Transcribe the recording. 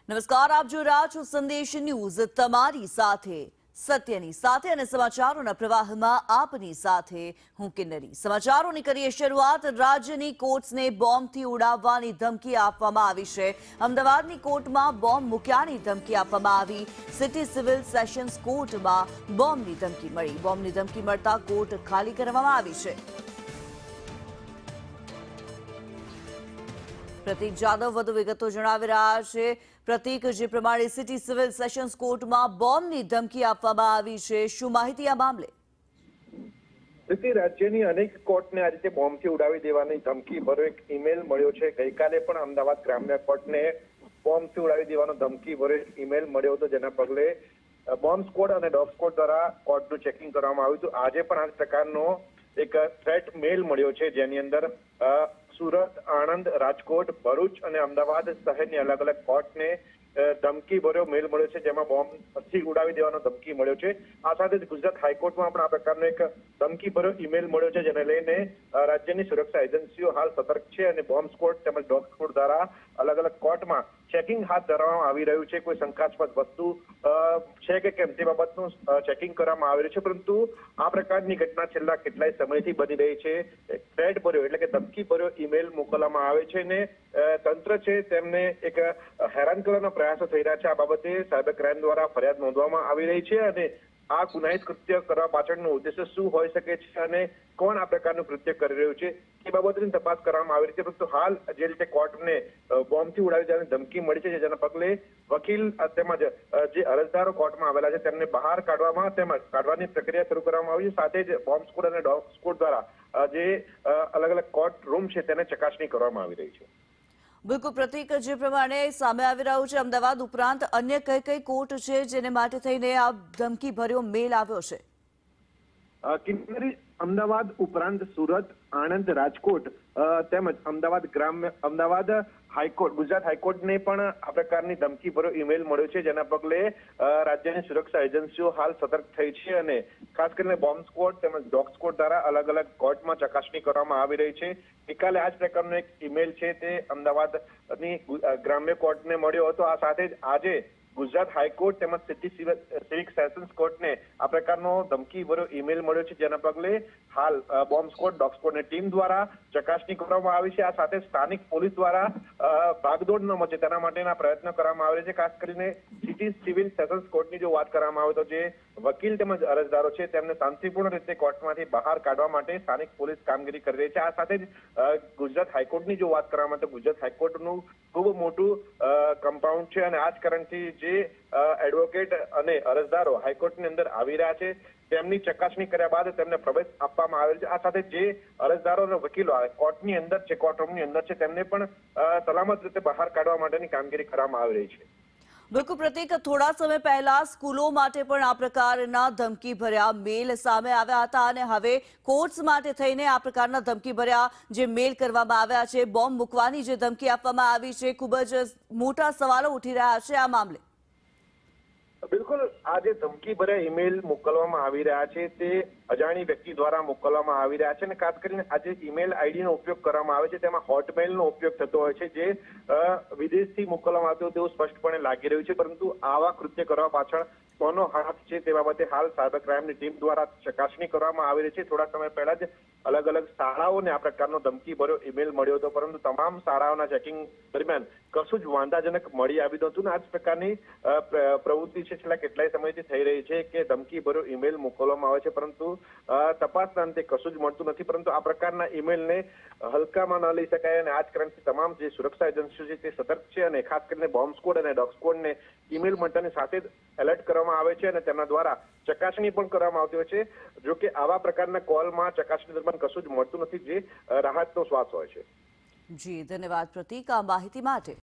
નમસ્કાર, આપ જોઈ રહ્યા છો સંદેશ ન્યૂઝ, તમારી સાથે સત્યની સાથે અને સમાચારોના પ્રવાહમાં આપની સાથે હું કિન્નરી। સમાચારોની કરીએ શરૂઆત। રાજ્યની કોર્ટ્સને બોમ્બથી ઉડાવવાની ધમકી આપવામાં આવી છે। અમદાવાદની કોર્ટમાં બોમ્બ મૂક્યાની ધમકી આપવામાં આવી। સિટી સિવિલ સેશન્સ કોર્ટમાં બોમ્બની ધમકી મળી। બોમ્બની ધમકી મળતા કોર્ટ ખાલી કરવામાં આવી છે। પ્રતીક જાદવ વધુ વિગતો જણાવી રહ્યા છે। પ્રતીક, જે પ્રમાણે સિટી સિવિલ સેશન્સ કોર્ટમાં બોમ્બની ધમકી આપવામાં આવી છે, શું માહિતી આ મામલે? રાજ્યની અનેક કોર્ટને આ રીતે બોમ્બથી ઉડાવી દેવાની ધમકી ભર્યો એક ઈમેલ મળ્યો છે। ગઈકાલે પણ અમદાવાદ ગ્રામ્ય કોર્ટને બોમ્બથી ઉડાવી દેવાનો ધમકી ભર્યો એક ઈમેલ મળ્યો હતો, જેના પગલે બોમ્બ સ્ક્વોડ અને ડોગ સ્ક્વોડ દ્વારા કોર્ટનું ચેકિંગ કરવામાં આવ્યું હતું। આજે પણ આ પ્રકારનો એક થ્રેટ મેલ મળ્યો છે, જેની અંદર સુરત, આણંદ, રાજકોટ, ભરૂચ અને અમદાવાદ શહેરની અલગ અલગ કોર્ટને ધમકી ભર્યો મેલ મળ્યો છે, જેમાં બોમ્બથી ઉડાવી દેવાનો ધમકી મળ્યો છે। આ સાથે જ ગુજરાત હાઈકોર્ટમાં પણ આ પ્રકારનો એક ધમકી ભર્યો ઈમેલ મળ્યો છે, જેને લઈને રાજ્યની સુરક્ષા એજન્સીઓ હાલ સતર્ક છે અને બોમ્બ સ્ક્વોડ તેમજ ડોગ સ્ક્વોડ દ્વારા અલગ અલગ કોર્ટમાં ચેકિંગ હાથ ધરવામાં આવી રહ્યું છે। કોઈ શંકાસ્પદ વસ્તુ છે કે કેમ તે બાબતનું ચેકિંગ કરવામાં આવી રહ્યું છે, પરંતુ આ પ્રકારની ઘટના છેલ્લા કેટલાય સમયથી બની રહી છે। થ્રેટ ભર્યો એટલે કે ધમકી ભર્યો ઈમેલ મોકલવામાં આવે છે ને તંત્ર છે તેમને એક હેરાન કરવાના પ્રયાસો થઈ રહ્યા છે। આ બાબતે સાયબર ક્રાઇમ દ્વારા ફરિયાદ નોંધવામાં આવી રહી છે અને આ ગુનાહિત કૃત્ય કરવા પાછળનો ઉદ્દેશ્ય શું હોઈ શકે છે અને કોણ આ પ્રકારનું કૃત્ય કરી રહ્યું છે એ બાબતની તપાસ કરવામાં આવી રહી છે। પરંતુ હાલ જે રીતે કોર્ટને બોમ્બથી ઉડાવી દેવાની ધમકી મળી છે, જેના પગલે વકીલ તેમજ જે અરજદારો કોર્ટમાં આવેલા છે તેમને બહાર કાઢવામાં તેમજ કાઢવાની પ્રક્રિયા શરૂ કરવામાં આવી છે। સાથે જ બોમ્બ સ્ક્વોડ અને ડોગ સ્ક્વોડ દ્વારા જે અલગ અલગ કોર્ટ રૂમ છે તેને ચકાસણી કરવામાં આવી રહી છે। બિલકુલ પ્રતીક, જે પ્રમાણે સામે આવી રહ્યું છે, અમદાવાદ ઉપરાંત અન્ય કઈ કઈ કોર્ટ છે જેને માટે થઈને આ ધમકી ભર્યો મેલ આવ્યો છે? કિન્નરી, અમદાવાદ ઉપરાંત સુરત, આણંદ, રાજકોટ તેમજ અમદાવાદ હાઈકોર્ટ, ગુજરાત હાઈકોર્ટને પણ આ પ્રકારની ધમકી ભર્યો ઈમેલ મળ્યો છે, જેના પગલે રાજ્યની સુરક્ષા એજન્સીઓ હાલ સતર્ક થઈ છે અને ખાસ કરીને બોમ્બ સ્ક્વોડ તેમજ ડોગ સ્ક્વોડ દ્વારા અલગ અલગ કોર્ટમાં ચકાસણી કરવામાં આવી રહી છે। ગઈકાલે આ જ પ્રકારનો એક ઈમેલ છે તે અમદાવાદની ગ્રામ્ય કોર્ટને મળ્યો હતો। આ સાથે જ આજે ગુજરાત હાઈકોર્ટ તેમજ સિટી સિવિલ સેશન્સ કોર્ટને આ પ્રકારનો ધમકી ભર્યો ઈમેલ મળ્યો છે, જેના પગલે હાલ બોમ્બ સ્ક્વોડ, ડોગ સ્ક્વોડની ટીમ દ્વારા ચકાસણી કરવામાં આવી છે। આ સાથે સ્થાનિક પોલીસ દ્વારા ભાગદોડ ન મચે તેના માટેના પ્રયત્નો કરવામાં આવે છે। ખાસ કરીને સિટી સિવિલ સેશન્સ કોર્ટની જો વાત કરવામાં આવે તો જે વકીલ તેમજ અરજદારો છે તેમને શાંતિપૂર્ણ રીતે કોર્ટમાંથી બહાર કાઢવા માટે સ્થાનિક પોલીસ કામગીરી કરી રહી છે। આ સાથે જ ગુજરાત હાઈકોર્ટની જો વાત કરવામાં આવે તો ગુજરાત હાઈકોર્ટનું ખૂબ મોટું કમ્પાઉન્ડ છે અને આ જ કારણથી જે એડવોકેટ અને અરજદારો હાઈકોર્ટની અંદર આવી રહ્યા છે તેમની ચકાસણી કર્યા બાદ તેમને પ્રવેશ આપવામાં આવેલ છે। આ સાથે જે અરજદારો અને વકીલો કોર્ટની અંદર છે, કોર્ટ રૂમની અંદર છે, તેમને પણ સલામત રીતે બહાર કાઢવા માટેની કામગીરી કરવામાં આવી રહી છે। બિલકુલ પ્રતીક, થોડા સમય પહેલા સ્કૂલો માટે પણ આ પ્રકારના ધમકી ભર્યા મેલ સામે આવ્યા હતા અને હવે કોર્ટ્સ માટે થઈને આ પ્રકારના ધમકી ભર્યા જે મેલ કરવામાં આવ્યા છે, બોમ્બ મૂકવાની જે ધમકી આપવામાં આવી છે, ખૂબ જ મોટા સવાલો ઉઠી રહ્યા છે આ મામલે। બિલકુલ, આ જે ધમકી ભર્યા ઈમેલ મોકલવામાં આવી રહ્યા છે તે અજાણી વ્યક્તિ દ્વારા મોકલવામાં આવી રહ્યા છે અને ખાસ કરીને આ જે ઈમેલ આઈડીનો ઉપયોગ કરવામાં આવે છે તેમાં હોટમેલનો ઉપયોગ થતો હોય છે, જે વિદેશથી મોકલવામાં આવતો તેવું સ્પષ્ટપણે લાગી રહ્યું છે। પરંતુ આવા કૃત્ય કરવા પાછળ કોનો હાથ છે તે બાબતે હાલ સાયબર ક્રાઇમની ટીમ દ્વારા ચકાસણી કરવામાં આવી રહી છે। થોડા સમય પહેલા જ અલગ અલગ શાળાઓને આ પ્રકારનો ધમકી ભર્યો ઈમેલ મળ્યો હતો, પરંતુ તમામ શાળાઓના ચેકિંગ દરમિયાન કશું જ વાંધાજનક મળી આવ્યું હતું ને આ જ પ્રકારની પ્રવૃત્તિ છે છેલ્લા કેટલાય સમયથી થઈ રહી છે કે ધમકી ભર્યો ઈમેલ મોકલવામાં આવે છે, પરંતુ તપાસના અંતે કશું જ મળતું નથી। પરંતુ આ પ્રકારના ઈમેલને હલકામાં ન લઈ શકાય અને આ જ કારણથી તમામ જે સુરક્ષા એજન્સીઓ છે તે સતર્ક છે અને ખાસ કરીને બોમ્બ સ્ક્વોડ અને ડોગ સ્ક્વોડને ઈમેલ મળતાની સાથે જ એલર્ટ કરવામાં આવે છે અને તેમના દ્વારા ચકાસણી પણ કરવામાં આવતી હોય છે। જો કે આવા પ્રકારના કોલમાં ચકાસણી દરમિયાન કશું જ મળતું નથી, જે રાહતનો શ્વાસ હોય છે। જી, ધન્યવાદ પ્રતીક આ માહિતી માટે।